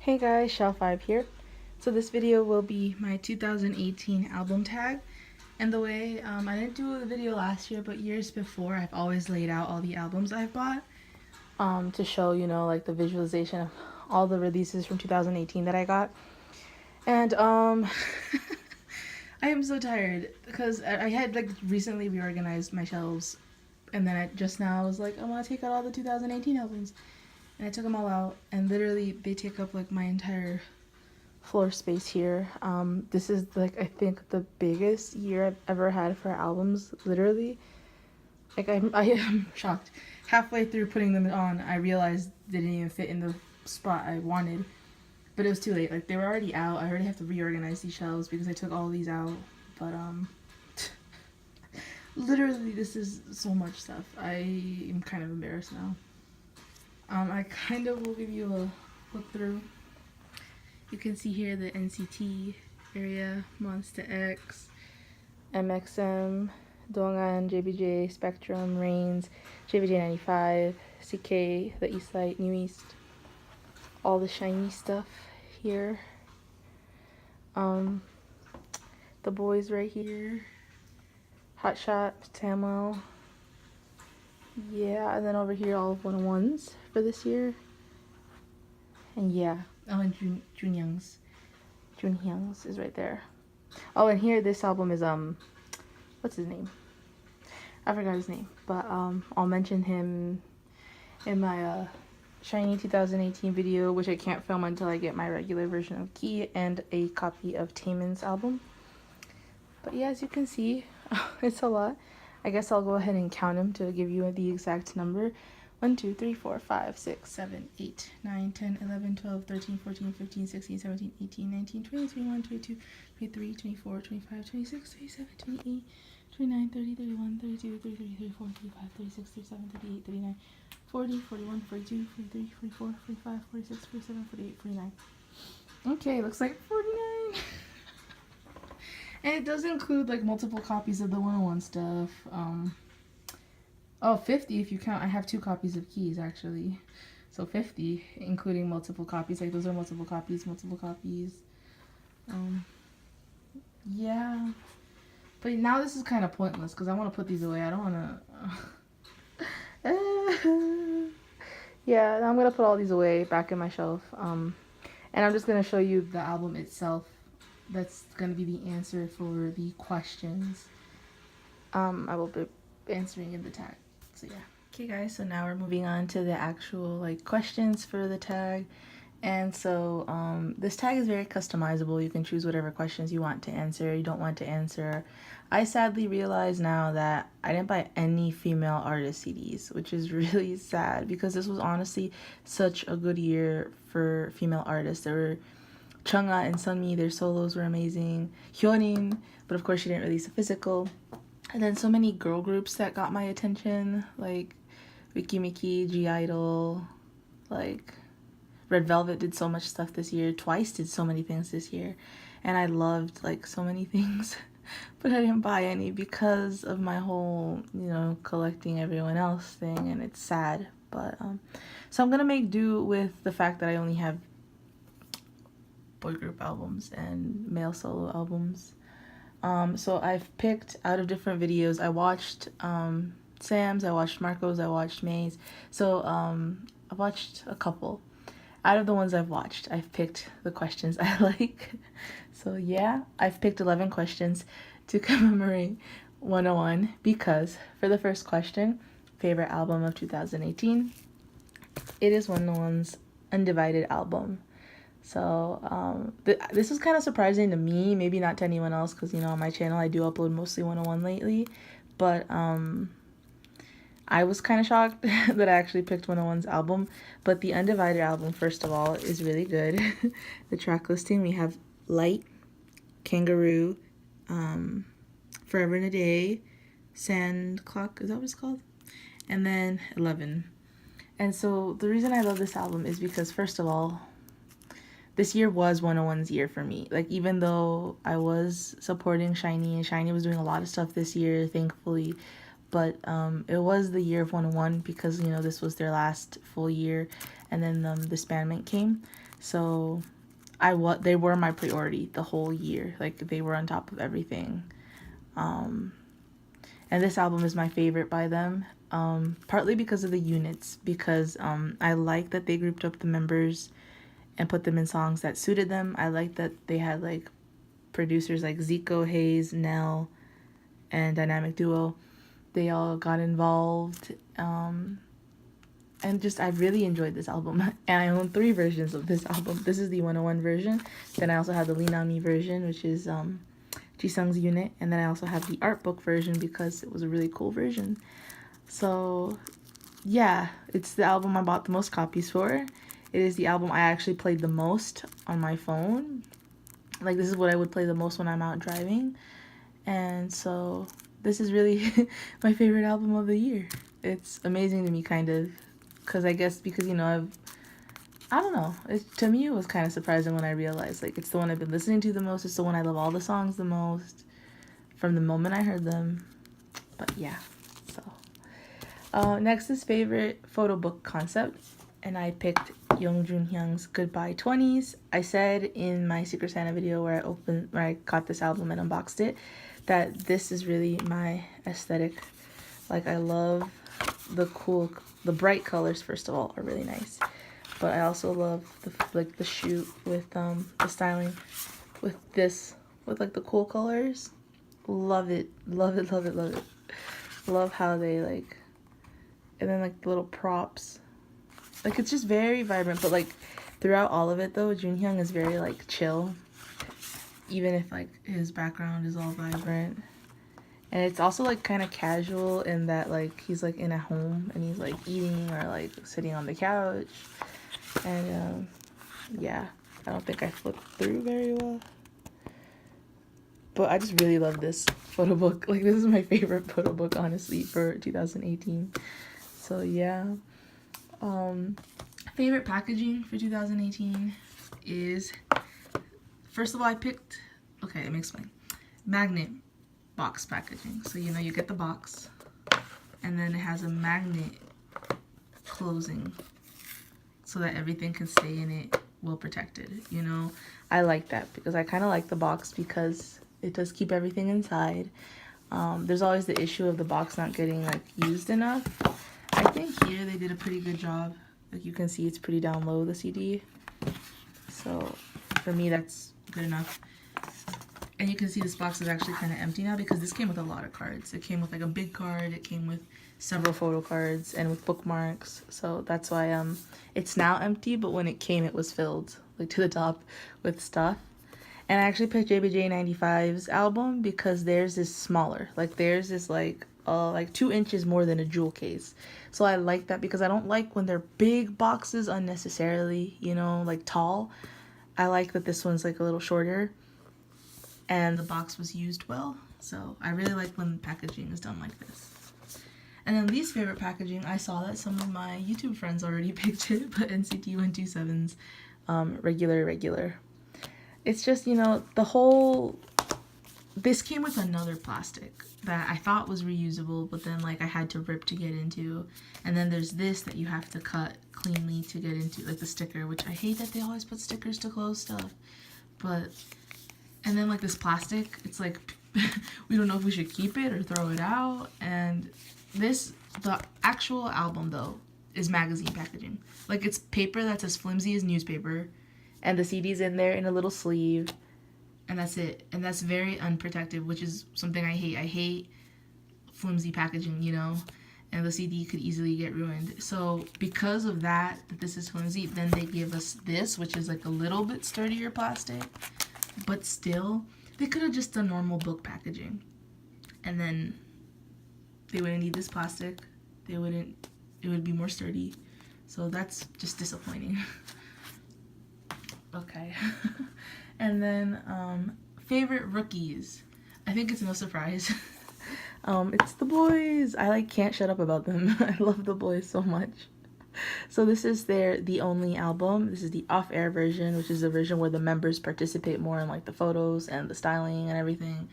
Hey guys, Shell5 here. So this video will be my 2018 album tag. And the way, I didn't do the video last year, but years before, I've always laid out all the albums I've bought to show, like the visualization of all the releases from 2018 that I got. And I am so tired because I had recently reorganized my shelves, and then just now I was like, I want to take out all the 2018 albums. And I took them all out, and literally they take up my entire floor space here. This is I think the biggest year I've ever had for albums, literally. I am shocked. Halfway through putting them on, I realized they didn't even fit in the spot I wanted, but it was too late. They were already out. I already have to reorganize these shelves because I took all these out, but literally this is so much stuff. I am kind of embarrassed now. I kind of will give you a look through. You can see here the NCT area, Monster X, MXM, Dongan, JBJ, Spectrum, Reigns, JBJ95, CK, the East Light, New East, all the shiny stuff here. The boys right here, Hotshot, Samuel. Yeah, and then over here all of 101s for this year. And yeah, oh, and Junhyung's is right there. Oh, and here this album is what's his name? I forgot his name, but I'll mention him in my shiny 2018 video, which I can't film until I get my regular version of Key and a copy of Taemin's album. But yeah, as you can see, it's a lot. I guess I'll go ahead and count them to give you the exact number. 1, 2, 3, 4, 5, 6, 7, 8, 9, 10, 11, 12, 13, 14, 15, 16, 17, 18, 19, 20, 21, 22, 23, 24, 25, 26, 27, 28, 29, 30, 31, 32, 33, 34, 35, 36, 37, 38, 39, 40, 41, 42, 43, 44, 45, 46, 47, 48, 49. Okay, looks like 49. And it does include multiple copies of the 101 stuff. 50 if you count. I have 2 copies of Keys actually. So 50, including multiple copies. Those are multiple copies. Yeah. But now this is kind of pointless because I want to put these away. I don't want to... Yeah, I'm going to put all these away back in my shelf. And I'm just going to show you the album itself. That's going to be the answer for the questions I will be answering in the tag. So yeah. Okay guys, so now we're moving on to the actual questions for the tag. And so this tag is very customizable. You can choose whatever questions you want to answer, you don't want to answer. I sadly realize now that I didn't buy any female artist CDs, which is really sad because this was honestly such a good year for female artists. There were Chungha and Sunmi, their solos were amazing. Hyonin, but of course she didn't release a physical. And then so many girl groups that got my attention, like Wiki Miki, G-Idol, Red Velvet did so much stuff this year. Twice did so many things this year. And I loved so many things, but I didn't buy any because of my whole, collecting everyone else thing, and it's sad. But, so I'm gonna make do with the fact that I only have boy group albums and male solo albums. So I've picked out of different videos. I watched Sam's, I watched Marco's, I watched May's. So I watched a couple. Out of the ones I've watched, I've picked the questions I like. So yeah, I've picked 11 questions to commemorate 101 because for the first question, favorite album of 2018, it is 101's Undivided album. So this was kind of surprising to me, maybe not to anyone else, because on my channel I do upload mostly 101 lately, but I was kind of shocked that I actually picked 101's album. But the Undivided album, first of all, is really good. The track listing, we have Light, Kangaroo, Forever in a Day, Sand Clock, is that what it's called? And then 11. And so the reason I love this album is because, first of all, this year was 101's year for me. Even though I was supporting SHINee, and SHINee was doing a lot of stuff this year, thankfully, but it was the year of 101 because, this was their last full year, and then the disbandment came. So they were my priority the whole year. Like, they were on top of everything. And this album is my favorite by them, partly because of the units, because I like that they grouped up the members and put them in songs that suited them. I like that they had like producers like Zico, Hayes, Nell, and Dynamic Duo. They all got involved, and just I really enjoyed this album. And I own 3 versions of this album. This is the 101 version. Then I also have the Lean On Me version, which is Jisung's unit, and then I also have the art book version because it was a really cool version. So yeah, it's the album I bought the most copies for. It is the album I actually played the most on my phone. Like, this is what I would play the most when I'm out driving. And so this is really my favorite album of the year. It's amazing to me, kind of, because I guess because, you know, I don't know. To me, it was kind of surprising when I realized, like, it's the one I've been listening to the most. It's the one I love all the songs the most from the moment I heard them. But yeah, so. Next is favorite photo book concept. And I picked Young Junhyung's Goodbye 20s. I said in my Secret Santa video where I got this album and unboxed it, that this is really my aesthetic. Like, I love the bright colors, first of all, are really nice. But I also love the shoot with the styling with like the cool colors. Love it, love it, love it, love it. Love how they like, and then like the little props. Like, it's just very vibrant, but like throughout all of it though, Junhyung is very like chill, even if like his background is all vibrant. And it's also like kind of casual in that like he's like in a home and he's like eating or like sitting on the couch. And yeah, I don't think I flipped through very well, but I just really love this photo book. Like, this is my favorite photo book, honestly, for 2018. So yeah. Favorite packaging for 2018 is, first of all, okay, let me explain. Magnet box packaging. So, you know, you get the box and then it has a magnet closing so that everything can stay in it well protected. You know, I like that because I kind of like the box because it does keep everything inside. There's always the issue of the box not getting like used enough. I think here they did a pretty good job. Like, you can see it's pretty down low, the CD. So for me, that's good enough. And you can see this box is actually kind of empty now because this came with a lot of cards. It came with like a big card, it came with several photo cards, and with bookmarks. So that's why it's now empty, but when it came, it was filled like to the top with stuff. And I actually picked JBJ95's album because theirs is smaller. Like, theirs is like 2 inches more than a jewel case. So I like that because I don't like when they're big boxes unnecessarily, you know, like tall. I like that this one's like a little shorter and the box was used well. So I really like when packaging is done like this. And then least favorite packaging, I saw that some of my YouTube friends already picked it, but NCT 127's regular. It's just, you know, this came with another plastic that I thought was reusable, but then like I had to rip to get into. And then there's this that you have to cut cleanly to get into, like the sticker, which I hate that they always put stickers to close stuff. But, and then like this plastic, it's like, we don't know if we should keep it or throw it out. And the actual album though, is magazine packaging. Like, it's paper that's as flimsy as newspaper, and the CD's in there in a little sleeve. And that's it. And that's very unprotected, which is something I hate. I hate flimsy packaging, you know? And the CD could easily get ruined. So because of that this is flimsy, then they give us this, which is like a little bit sturdier plastic. But still, they could have just done normal book packaging. And then they wouldn't need this plastic. It would be more sturdy. So that's just disappointing. Okay. And then favorite rookies. I think it's no surprise. It's the boys. I like can't shut up about them. I love the boys so much. So this is The Only album. This is the off-air version, which is the version where the members participate more in like the photos and the styling and everything.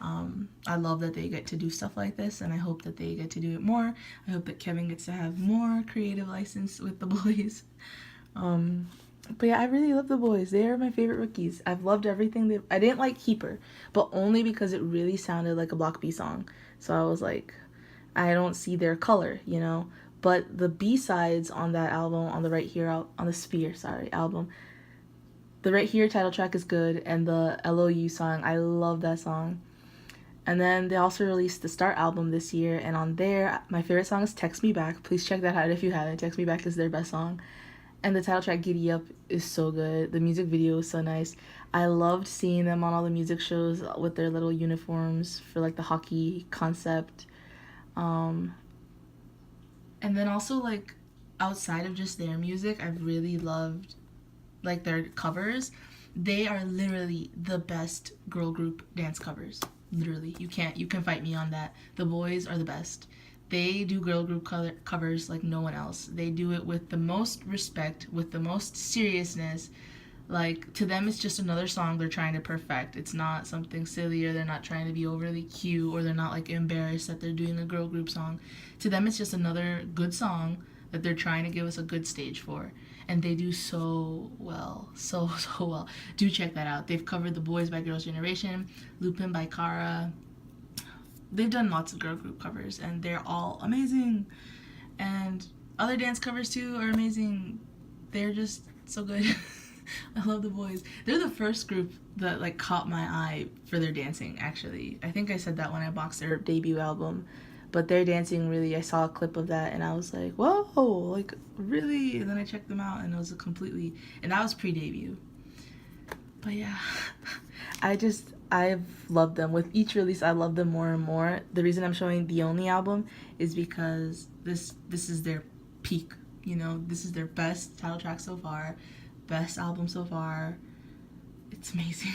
I love that they get to do stuff like this, and I hope that they get to do it more. I hope that Kevin gets to have more creative license with the boys. But yeah, I really love the boys. They are my favorite rookies. I've loved everything. I didn't like Keeper, but only because it really sounded like a Block B song. So I was like, I don't see their color, you know. But the B-sides on that album, on the Right Here, on the Sphere, sorry, album, the Right Here title track is good, and the LOU song, I love that song. And then they also released the Start album this year, and on there, my favorite song is Text Me Back. Please check that out if you haven't. Text Me Back is their best song. And the title track, Giddy Up, is so good. The music video is so nice. I loved seeing them on all the music shows with their little uniforms for like the hockey concept. And then also like outside of just their music, I've really loved like their covers. They are literally the best girl group dance covers. Literally, you can fight me on that. The boys are the best. They do girl group covers like no one else. They do it with the most respect, with the most seriousness. Like, to them, it's just another song they're trying to perfect. It's not something silly, or they're not trying to be overly cute, or they're not like embarrassed that they're doing a girl group song. To them, it's just another good song that they're trying to give us a good stage for. And they do so well. So well. Do check that out. They've covered The Boys by Girls' Generation, Lupin by Kara. They've done lots of girl group covers, and they're all amazing. And other dance covers, too, are amazing. They're just so good. I love the boys. They're the first group that, like, caught my eye for their dancing, actually. I think I said that when I boxed their debut album. But their dancing, really, I saw a clip of that, and I was like, whoa, like, really? And then I checked them out, and it was and that was pre-debut. But yeah, I've loved them. With each release, I love them more and more. The reason I'm showing the only album is because this is their peak, you know? This is their best title track so far, best album so far. It's amazing.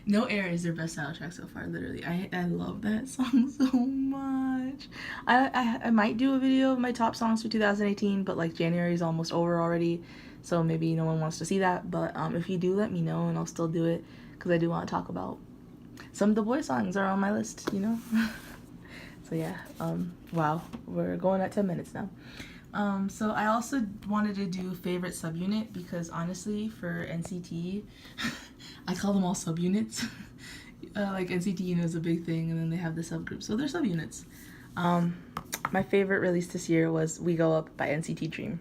No Air is their best title track so far, literally. I love that song so much. I might do a video of my top songs for 2018, but like January is almost over already, so maybe no one wants to see that. But if you do, let me know and I'll still do it, because I do want to talk about some of the boy songs are on my list, you know. So yeah, wow, we're going at 10 minutes now. So I also wanted to do favorite subunit, because honestly, for NCT, I call them all subunits. Like NCT, you know, is a big thing, and then they have the subgroups, so they're subunits. My favorite release this year was We Go Up by NCT Dream.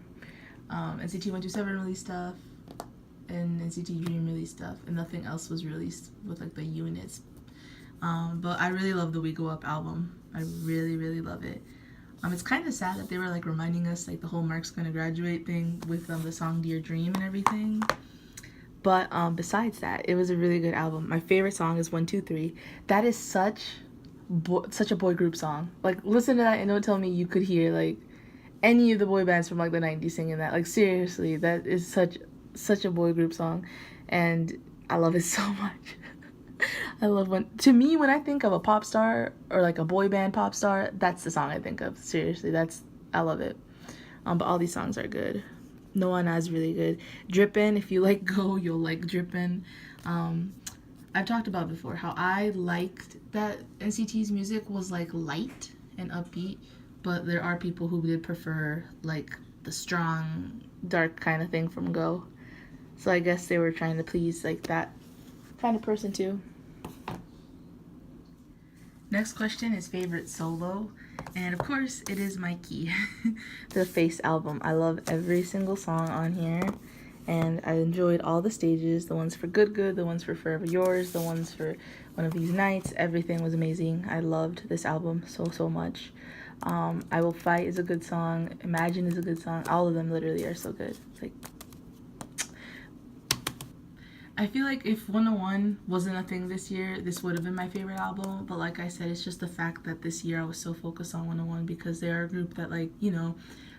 NCT 127 released stuff, and NCT Dream released stuff, and nothing else was released with like the units. But I really love the We Go Up album. I really, really love it. It's kind of sad that they were like reminding us like the whole Mark's gonna graduate thing with the song Dear Dream and everything. But besides that, it was a really good album. My favorite song is 123. That is such a boy group song. Like, listen to that and don't tell me you could hear like any of the boy bands from like the 90s singing that. Like, seriously, that is such a boy group song, and I love it so much. I love when I think of a pop star or like a boy band pop star, that's the song I think of. Seriously, I love it. But all these songs are good. No One is really good. Drippin', if you like Go, you'll like Drippin'. I've talked about before how I liked that NCT's music was like light and upbeat, but there are people who did prefer like the strong, dark kind of thing from Go. So I guess they were trying to please like that kind of person too. Next question is favorite solo, and of course it is Mikey. The Face album. I love every single song on here, and I enjoyed all the stages, the ones for Good Good, the ones for Forever Yours, the ones for One of These Nights. Everything was amazing. I loved this album so much. I Will Fight is a good song. Imagine is a good song. All of them literally are so good. Like, I feel like if 101 wasn't a thing this year, this would have been my favorite album. But like I said, it's just the fact that this year I was so focused on 101 because they are a group that, like, you know,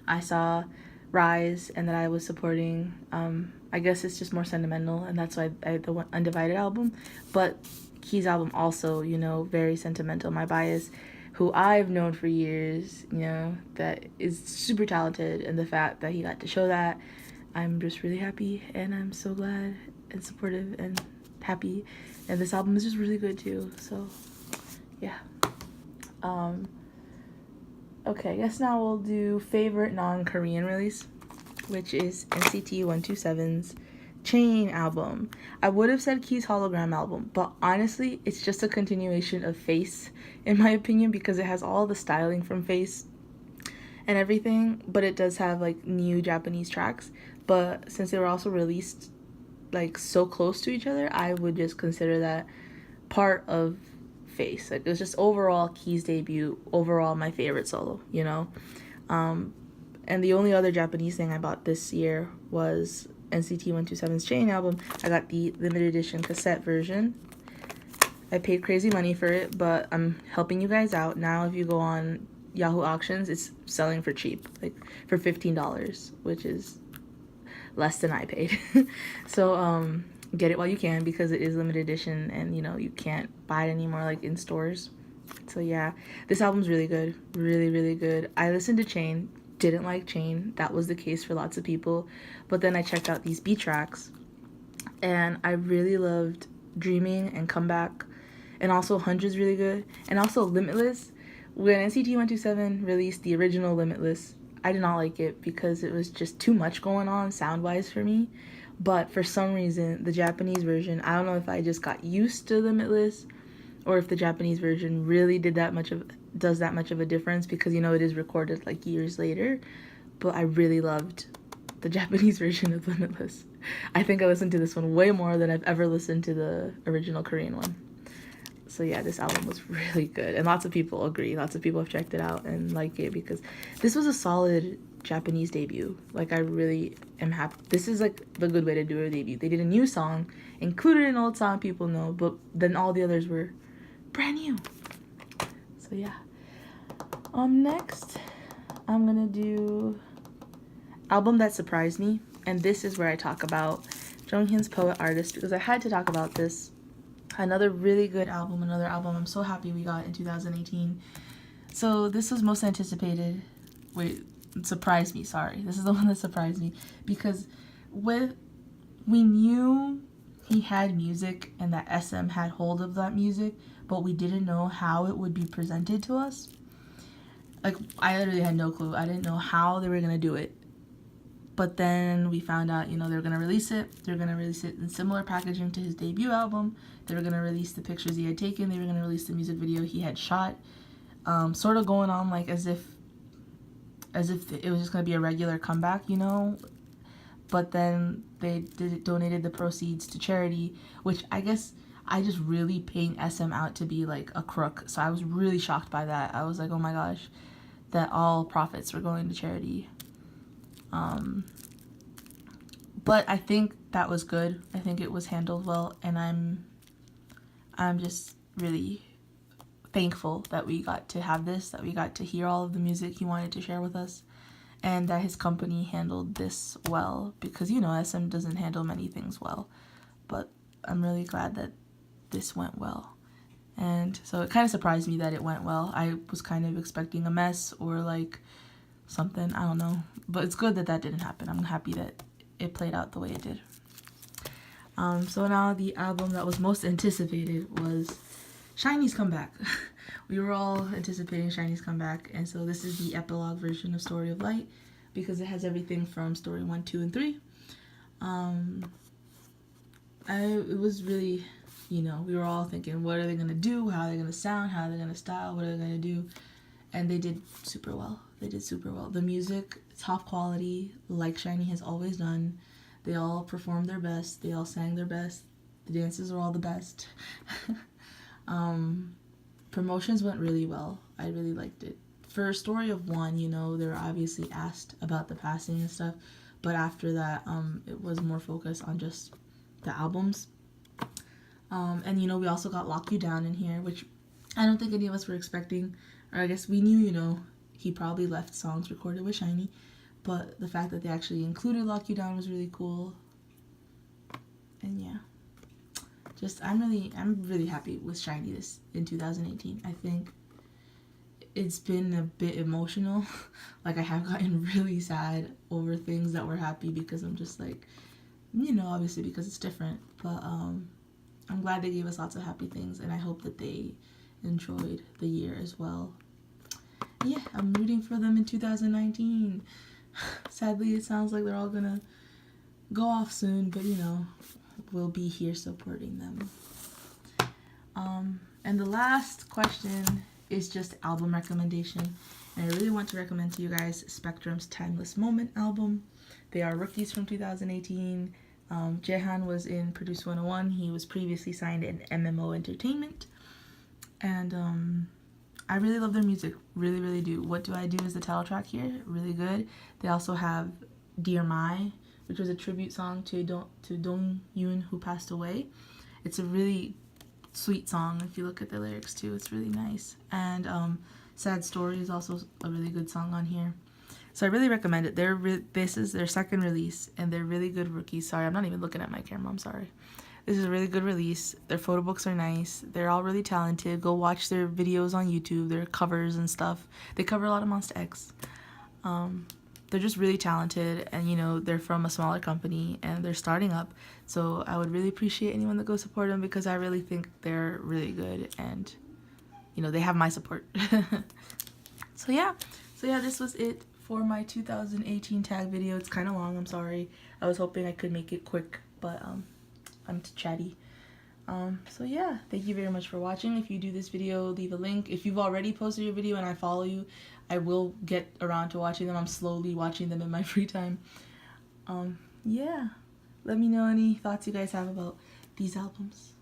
I saw rise and that I was supporting. I guess it's just more sentimental, and that's why the Undivided album. But Key's album also, you know, very sentimental. My Bias, who I've known for years, you know, that is super talented, and the fact that he got to show that, I'm just really happy, and I'm so glad and supportive and happy. And this album is just really good too, so yeah. Okay, I guess now we'll do favorite non-Korean release. which is NCT 127's Chain album. I would have said Key's hologram album, but honestly, it's just a continuation of Face, in my opinion, because it has all the styling from Face and everything, but it does have like new Japanese tracks. But since they were also released like so close to each other, I would just consider that part of Face. Like, it was just overall Key's debut, overall my favorite solo, you know. And the only other Japanese thing I bought this year was NCT 127's Chain album. I got the limited edition cassette version. I paid crazy money for it, but I'm helping you guys out. Now if you go on Yahoo Auctions, it's selling for cheap, like for $15, which is less than I paid. So get it while you can, because it is limited edition and, you know, you can't buy it anymore like in stores. So yeah, this album's really good. Really, really good. I listened to Chain, didn't like Chain. That was the case for lots of people. But then I checked out these B tracks and I really loved Dreaming and Comeback, and also 100's really good, and also Limitless. When NCT 127 released the original Limitless, I did not like it because it was just too much going on sound-wise for me. But for some reason, the Japanese version, I don't know if I just got used to Limitless or if the Japanese version really does that much of a difference, because, you know, it is recorded like years later. But I really loved the Japanese version of Limitless. I think I listened to this one way more than I've ever listened to the original Korean one. So yeah, this album was really good, and lots of people agree. Lots of people have checked it out and like it, because this was a solid Japanese debut. Like, I really am happy. This is like the good way to do a debut. They did a new song, included an old song people know, but then all the others were brand new. So yeah. Next, I'm gonna do album that surprised me, and this is where I talk about Jonghyun's Poet Artist, because I had to talk about this. Another really good album, another album I'm so happy we got in 2018. So this was most anticipated. Wait, it surprised me, sorry. This is the one that surprised me, because we knew he had music and that SM had hold of that music, but we didn't know how it would be presented to us. Like, I literally had no clue. I didn't know how they were gonna do it. But then we found out, you know, they were going to release it. They were going to release it in similar packaging to his debut album. They were going to release the pictures he had taken. They were going to release the music video he had shot. Sort of going on like as if it was just going to be a regular comeback, you know. But then they donated the proceeds to charity, which I guess I just really paint SM out to be like a crook. So I was really shocked by that. I was like, oh my gosh, that all profits were going to charity. But I think that was good. I think it was handled well, and I'm just really thankful that we got to have this, that we got to hear all of the music he wanted to share with us, and that his company handled this well, because, you know, SM doesn't handle many things well, but I'm really glad that this went well. And so it kind of surprised me that it went well. I was kind of expecting a mess or like something, I don't know, but it's good that that didn't happen. I'm happy that it played out the way it did. So now the album that was most anticipated was SHINee's comeback. We were all anticipating SHINee's comeback, and so this is the epilogue version of Story of Light, because it has everything from Story 1, 2, and 3. It was really, you know, we were all thinking, what are they going to do? How are they going to sound? How are they going to style? What are they going to do? And they did super well. They did super well. The music, top quality, like SHINee has always done. They all performed their best. They all sang their best. The dances were all the best. Promotions went really well. I really liked it. For a Story of 1, you know, they were obviously asked about the passing and stuff. But after that, it was more focused on just the albums. And, you know, we also got Lock You Down in here, which I don't think any of us were expecting. Or I guess we knew, you know, he probably left songs recorded with SHINee. But the fact that they actually included Lock You Down was really cool. And yeah. I'm really happy with SHINee this in 2018. I think it's been a bit emotional. Like, I have gotten really sad over things that were happy, because I'm just like, you know, obviously because it's different. But I'm glad they gave us lots of happy things, and I hope that they enjoyed the year as well. Yeah, I'm rooting for them in 2019. Sadly, it sounds like they're all gonna go off soon, but you know, we'll be here supporting them. And the last question is just album recommendation. And I really want to recommend to you guys Spectrum's Timeless Moment album. They are rookies from 2018. Jaehan was in Produce 101. He was previously signed in MMO Entertainment. And I really love their music. Really, really do. What Do I Do is the title track here. Really good. They also have Dear My, which was a tribute song to Dong Yoon, who passed away. It's a really sweet song. If you look at the lyrics too, it's really nice. And Sad Story is also a really good song on here. So I really recommend it. This is their second release, and they're really good rookies. Sorry, I'm not even looking at my camera. I'm sorry. This is a really good release. Their photo books are nice. They're all really talented. Go watch their videos on YouTube, their covers and stuff. They cover a lot of Monsta X. They're just really talented, and you know, they're from a smaller company and they're starting up. So I would really appreciate anyone that goes support them, because I really think they're really good, and you know, they have my support. So yeah, this was it for my 2018 tag video. It's kind of long, I'm sorry. I was hoping I could make it quick, but I'm too chatty. So yeah, thank you very much for watching. If you do this video, leave a link. If you've already posted your video and I follow you, I will get around to watching them. I'm slowly watching them in my free time. Yeah, let me know any thoughts you guys have about these albums.